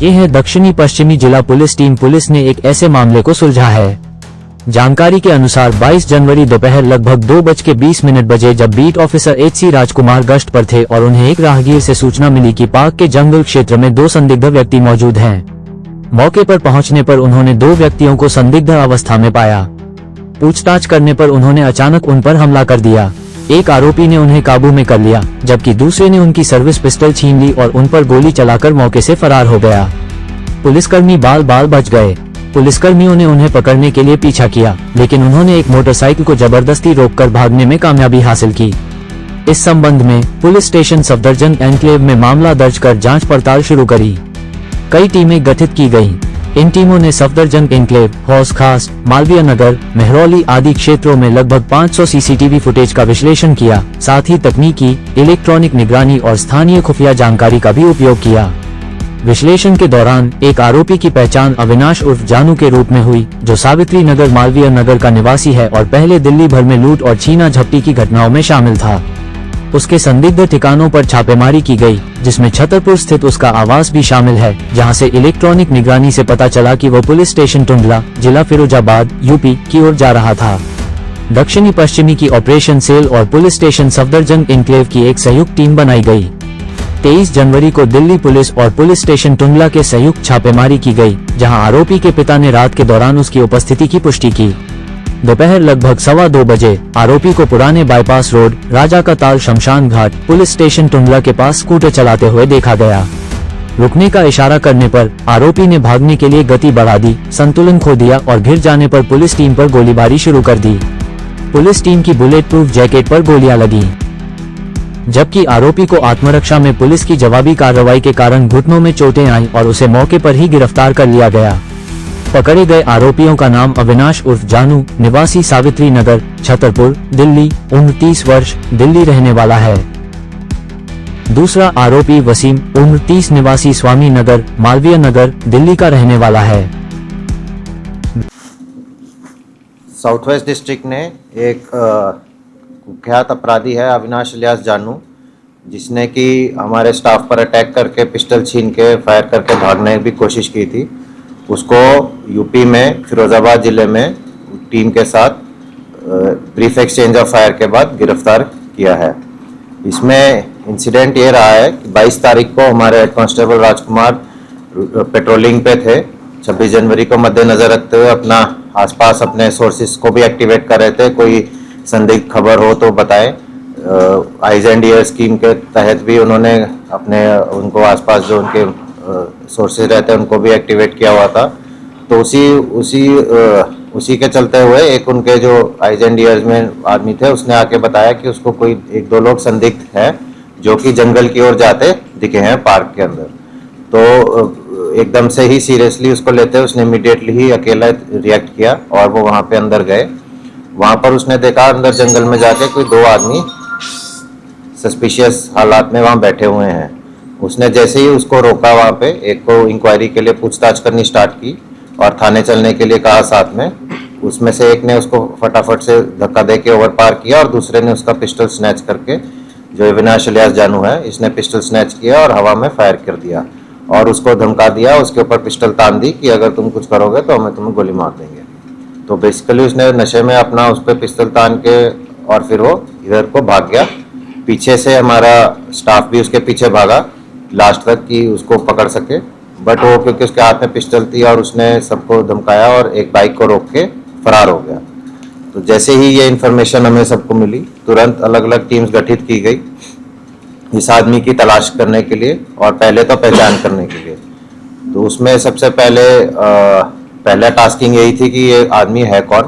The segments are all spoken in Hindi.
ये है दक्षिणी पश्चिमी जिला पुलिस टीम। पुलिस ने एक ऐसे मामले को सुलझा है। जानकारी के अनुसार 22 जनवरी दोपहर लगभग 2:20 बजे जब बीट ऑफिसर HC राजकुमार गश्त पर थे और उन्हें एक राहगीर से सूचना मिली कि पार्क के जंगल क्षेत्र में 2 संदिग्ध व्यक्ति मौजूद हैं। मौके पर पहुंचने पर उन्होंने 2 व्यक्तियों को संदिग्ध अवस्था में पाया। पूछताछ करने पर उन्होंने अचानक उन पर हमला कर दिया। एक आरोपी ने उन्हें काबू में कर लिया, जबकि दूसरे ने उनकी सर्विस पिस्टल छीन ली और उन पर गोली चलाकर मौके से फरार हो गया। पुलिसकर्मी बाल बाल बच गए। पुलिसकर्मियों ने उन्हें पकड़ने के लिए पीछा किया, लेकिन उन्होंने एक मोटरसाइकिल को जबरदस्ती रोककर भागने में कामयाबी हासिल की। इस संबंध में पुलिस स्टेशन सफदरजंग एन्क्लेव में मामला दर्ज कर जांच पड़ताल शुरू करी। कई टीमें गठित की गयी। इन टीमों ने सफदरजंग एन्क्लेव, हौस खास, मालवीय नगर, मेहरौली आदि क्षेत्रों में लगभग 500 CCTV फुटेज का विश्लेषण किया। साथ ही तकनीकी, इलेक्ट्रॉनिक निगरानी और स्थानीय खुफिया जानकारी का भी उपयोग किया। विश्लेषण के दौरान एक आरोपी की पहचान अविनाश उर्फ जानू के रूप में हुई, जो सावित्री नगर मालवीय नगर का निवासी है और पहले दिल्ली भर में लूट और छीना झपटी की घटनाओं में शामिल था। उसके संदिग्ध ठिकानों पर छापेमारी की गई, जिसमें छतरपुर स्थित उसका आवास भी शामिल है, जहां से इलेक्ट्रॉनिक निगरानी से पता चला कि वो पुलिस स्टेशन टुंडला, जिला फिरोजाबाद, यूपी की ओर जा रहा था। दक्षिणी पश्चिमी की ऑपरेशन सेल और पुलिस स्टेशन सफदरजंग एन्क्लेव की एक संयुक्त टीम बनाई गई। 23 जनवरी को दिल्ली पुलिस और पुलिस स्टेशन टुंडला के संयुक्त छापेमारी की गई, जहां आरोपी के पिता ने रात के दौरान उसकी उपस्थिति की पुष्टि की। दोपहर लगभग 2:15 बजे आरोपी को पुराने बाईपास रोड, राजा का ताल शमशान घाट, पुलिस स्टेशन टुंडला के पास स्कूटर चलाते हुए देखा गया। रुकने का इशारा करने पर आरोपी ने भागने के लिए गति बढ़ा दी, संतुलन खो दिया और गिर जाने पर पुलिस टीम पर गोलीबारी शुरू कर दी। पुलिस टीम की बुलेट प्रूफ जैकेट पर गोलियां लगी, जबकि आरोपी को आत्मरक्षा में पुलिस की जवाबी कार्रवाई के कारण घुटनों में चोटें आईं और उसे मौके पर ही गिरफ्तार कर लिया गया। पकड़े गए आरोपियों का नाम अविनाश उर्फ जानू, निवासी सावित्री नगर, छतरपुर, दिल्ली, उम्र 30 वर्ष, दिल्ली रहने वाला है। दूसरा आरोपी वसीम, उम्र 30, निवासी स्वामी नगर, मालवीय नगर, दिल्ली का रहने वाला है। साउथ वेस्ट डिस्ट्रिक्ट ने एक कुख्यात अपराधी है अविनाश इलियास जानू, जिसने कि हमारे स्टाफ पर अटैक करके पिस्टल छीन के फायर करके भागने की कोशिश की थी। उसको यूपी में फिरोजाबाद ज़िले में टीम के साथ ब्रीफ एक्सचेंज ऑफ फायर के बाद गिरफ्तार किया है। इसमें इंसिडेंट ये रहा है कि 22 तारीख को हमारे हेड कांस्टेबल राजकुमार पेट्रोलिंग पे थे। 26 जनवरी को मद्देनज़र रखते हुए अपना आसपास अपने सोर्सेज को भी एक्टिवेट कर रहे थे। कोई संदिग्ध खबर हो तो बताएं। आइज एंड ईयर स्कीम के तहत भी उन्होंने उनको आसपास जो उनके सोर्सेज रहते हैं उनको भी एक्टिवेट किया हुआ था। तो उसी के चलते हुए एक उनके जो आइज एंड ईयर्स में आदमी थे, उसने आके बताया कि उसको कोई 1-2 लोग संदिग्ध हैं जो कि जंगल की ओर जाते दिखे हैं पार्क के अंदर। तो एकदम से ही सीरियसली उसको लेते उसने इमीडिएटली ही अकेला रिएक्ट किया और वो वहाँ पे अंदर गए। वहाँ पर उसने देखा अंदर जंगल में जाके कोई 2 आदमी सस्पिशियस हालात में वहाँ बैठे हुए हैं। उसने जैसे ही उसको रोका, वहाँ पे एक को इंक्वायरी के लिए पूछताछ करनी स्टार्ट की और थाने चलने के लिए कहा साथ में। उसमें से एक ने उसको फटाफट से धक्का दे के ओवर पार किया और दूसरे ने उसका पिस्टल स्नैच करके, जो अविनाश इलियास जानू है, इसने पिस्टल स्नैच किया और हवा में फायर कर दिया और उसको धमका दिया, उसके ऊपर पिस्टल तान दी कि अगर तुम कुछ करोगे तो हमें तुम्हें गोली मार देंगे। तो बेसिकली उसने नशे में अपना उस पर पिस्टल तान के और फिर वो इधर को भाग गया। पीछे से हमारा स्टाफ भी उसके पीछे भागा लास्ट तक कि उसको पकड़ सके, बट वो क्योंकि उसके हाथ में पिस्टल थी और उसने सबको धमकाया और एक बाइक को रोक के फरार हो गया। तो जैसे ही ये इन्फॉर्मेशन हमें सबको मिली, तुरंत अलग अलग टीम्स गठित की गई इस आदमी की तलाश करने के लिए और पहले तो पहचान करने के लिए। तो उसमें सबसे पहला टास्किंग यही थी कि ये आदमी है कौन।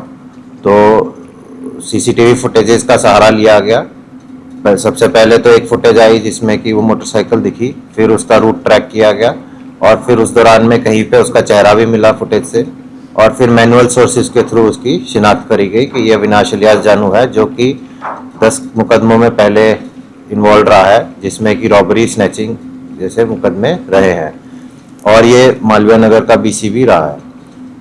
तो CCTV फुटेजेस का सहारा लिया गया। सबसे पहले तो एक फुटेज आई जिसमें कि वो मोटरसाइकिल दिखी, फिर उसका रूट ट्रैक किया गया और फिर उस दौरान में कहीं पे उसका चेहरा भी मिला फुटेज से और फिर मैनुअल सोर्सेज के थ्रू उसकी शिनाख्त करी गई कि ये अविनाश इलियास जानू है, जो कि 10 मुकदमों में पहले इन्वॉल्व रहा है, जिसमें कि रॉबरी, स्नैचिंग जैसे मुकदमे रहे हैं और ये मालवीय नगर का BC भी रहा है।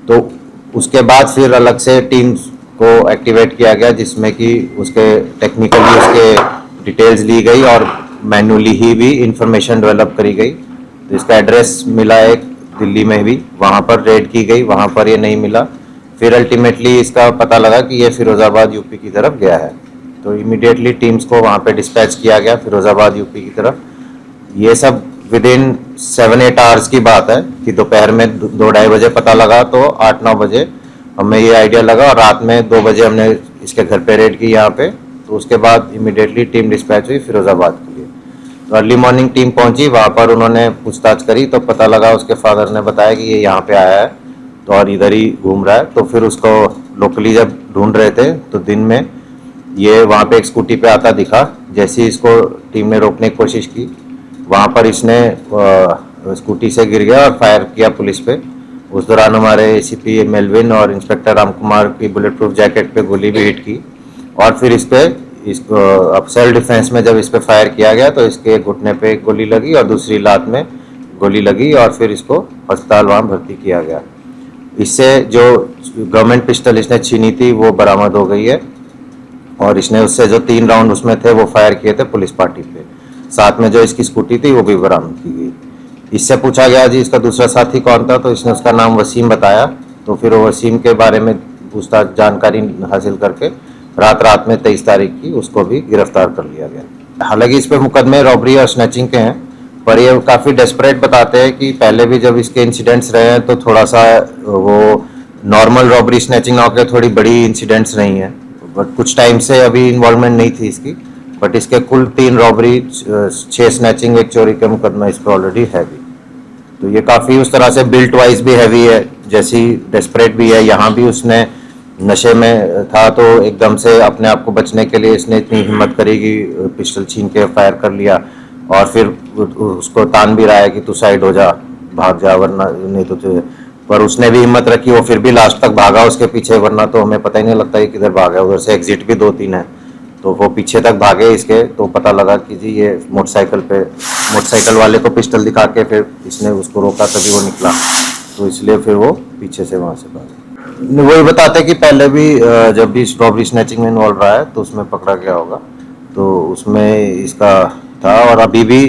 तो उसके बाद फिर अलग से टीम्स को एक्टिवेट किया गया, जिसमें कि उसके टेक्निकली उसके डिटेल्स ली गई और मैन्युअली ही भी इंफॉर्मेशन डेवलप करी गई। तो इसका एड्रेस मिला एक दिल्ली में भी, वहाँ पर रेड की गई, वहाँ पर ये नहीं मिला। फिर अल्टीमेटली इसका पता लगा कि ये फिरोज़ाबाद यूपी की तरफ गया है, तो इमीडिएटली टीम्स को वहाँ पे डिस्पैच किया गया फिरोज़ाबाद यूपी की तरफ। ये सब विद इन 7-8 आवर्स की बात है कि दोपहर में 2-2:30 बजे पता लगा, तो 8-9 बजे हमें ये आइडिया लगा और रात में 2 बजे हमने इसके घर पे रेड की यहाँ पे। तो उसके बाद इमीडिएटली टीम डिस्पैच हुई फिरोज़ाबाद के लिए। तो अर्ली मॉर्निंग टीम पहुंची, वहाँ पर उन्होंने पूछताछ करी तो पता लगा, उसके फादर ने बताया कि ये यहाँ पे आया है तो और इधर ही घूम रहा है। तो फिर उसको लोकली जब ढूंढ रहे थे तो दिन में ये वहाँ पे एक स्कूटी पे आता दिखा। जैसे ही इसको टीम ने रोकने की कोशिश की, वहाँ पर इसने स्कूटी से गिर गया और फायर किया पुलिस पे। उस दौरान हमारे एसीपी मेलविन और इंस्पेक्टर राम कुमार की बुलेट प्रूफ जैकेट पे गोली भी हिट की और फिर इसको अब सेल्फ डिफेंस में जब इस पे फायर किया गया तो इसके घुटने पे एक गोली लगी और दूसरी लात में गोली लगी और फिर इसको अस्पताल वहाँ भर्ती किया गया। इससे जो गवर्नमेंट पिस्टल इसने छीनी थी वो बरामद हो गई है और इसने उससे जो 3 राउंड उसमें थे वो फायर किए थे पुलिस पार्टी पे। साथ में जो इसकी स्कूटी थी वो भी बरामद की गई। इससे पूछा गया जी इसका दूसरा साथी कौन था, तो इसने उसका नाम वसीम बताया। तो फिर वो वसीम के बारे में पूछताछ जानकारी हासिल करके रात में 23 तारीख की उसको भी गिरफ्तार कर लिया गया। हालांकि इस पे मुकदमे रॉबरी और स्नैचिंग के हैं, पर ये काफ़ी डेस्परेट बताते हैं कि पहले भी जब इसके इंसिडेंट्स रहे हैं तो थोड़ा सा वो नॉर्मल रॉबरी स्नैचिंग ना होकर थोड़ी बड़ी इंसिडेंट्स नहीं है। बट कुछ टाइम से अभी इन्वॉल्वमेंट नहीं थी इसकी, बट इसके कुल 3 रॉबरी, 6 स्नैचिंग, 1 चोरी का मुकदमा इस पर ऑलरेडी है भी। तो ये काफ़ी उस तरह से बिल्ट वाइज भी हैवी है, जैसी डेस्परेट भी है। यहाँ भी उसने नशे में था तो एकदम से अपने आप को बचने के लिए इसने इतनी हिम्मत करी कि पिस्टल छीन के फायर कर लिया और फिर उसको तान भी रहा है कि तू साइड हो जा, भाग जा वरना नहीं तो तुझे, पर उसने भी हिम्मत रखी, वो फिर भी लास्ट तक भागा उसके पीछे, वरना तो हमें पता ही नहीं लगता कि किधर भागा। उधर से एग्जिट भी 2-3 है, तो वो पीछे तक भागे इसके, तो पता लगा कि जी ये मोटरसाइकिल वाले को पिस्टल दिखा के फिर इसने उसको रोका तभी वो निकला, तो इसलिए फिर वो पीछे से वहाँ से भागा। वही बताते कि पहले भी जब भी रॉबरी स्नैचिंग में इन्वॉल्व रहा है तो उसमें पकड़ा गया होगा, तो उसमें इसका था। और अभी भी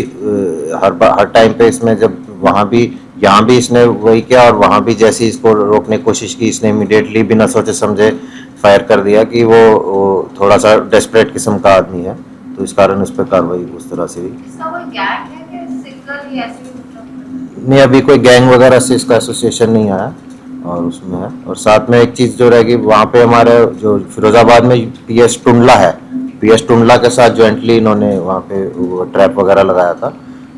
हर टाइम पे इसमें जब वहाँ भी यहाँ भी इसने वही किया और वहाँ भी जैसे इसको रोकने की कोशिश की इसने इमीडिएटली बिना सोचे समझे फायर कर दिया कि वो थोड़ा सा डेस्परेट किस्म का आदमी है, तो इस कारण उस पर कार्रवाई उस तरह से हुई। नहीं, अभी कोई गैंग वगैरह से इसका एसोसिएशन नहीं आया और उसमें है। और साथ में एक चीज़ जो रहेगी, वहाँ पे हमारे जो फिरोज़ाबाद में PS टुंडला है, PS टुंडला के साथ जॉइंटली इन्होंने वहाँ पे ट्रैप वगैरह लगाया था।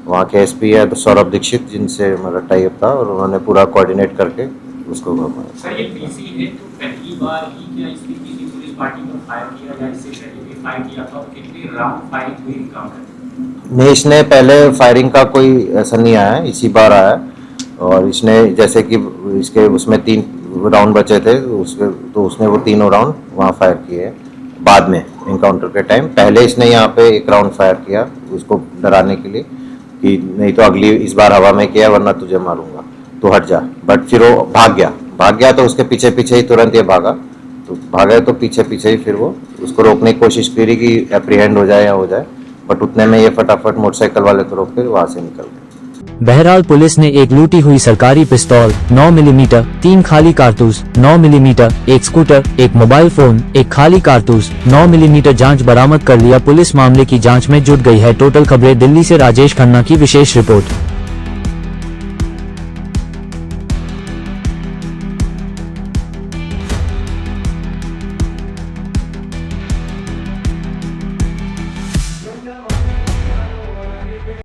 वहाँ के SP है तो सौरभ दीक्षित, जिनसे हमारा टाइप था, और उन्होंने पूरा कोऑर्डिनेट करके उसको घुमाया। सर, ये PC है तो पहली बार ही क्या इसने किसी पुलिस पार्टी पर फायर किया या इससे पहले भी फायर किया था, और कितनी राउंड फायरिंग हुई इनकाउंटर? नहीं, इसने पहले फायरिंग का कोई ऐसा नहीं आया है, इसी बार आया है। और इसने जैसे कि इसके उसमें 3 राउंड बचे थे तो उसने वो 3 राउंड वहाँ फायर किए बाद में इनकाउंटर के टाइम। पहले इसने यहाँ पे 1 राउंड फायर किया उसको डराने के लिए कि नहीं तो अगली इस बार हवा में किया वरना तुझे मारूंगा, तो हट जा। बट फिर वो भाग गया तो उसके पीछे ही तुरंत ये भागा, तो भागा तो पीछे ही फिर वो उसको रोकने की कोशिश करी कि एप्रीहेंड हो जाए या हो जाए, बट उतने में ये फटाफट मोटरसाइकिल वाले को रोक कर वहाँ से निकल गए। बहरहाल पुलिस ने एक लूटी हुई सरकारी पिस्तौल, 9 मिलीमीटर, 3 खाली कारतूस, 9 मिलीमीटर, एक स्कूटर, एक मोबाइल फोन, एक खाली कारतूस, 9 मिलीमीटर जांच बरामद कर लिया। पुलिस मामले की जांच में जुट गई है। टोटल खबरें दिल्ली से राजेश खन्ना की विशेष रिपोर्ट।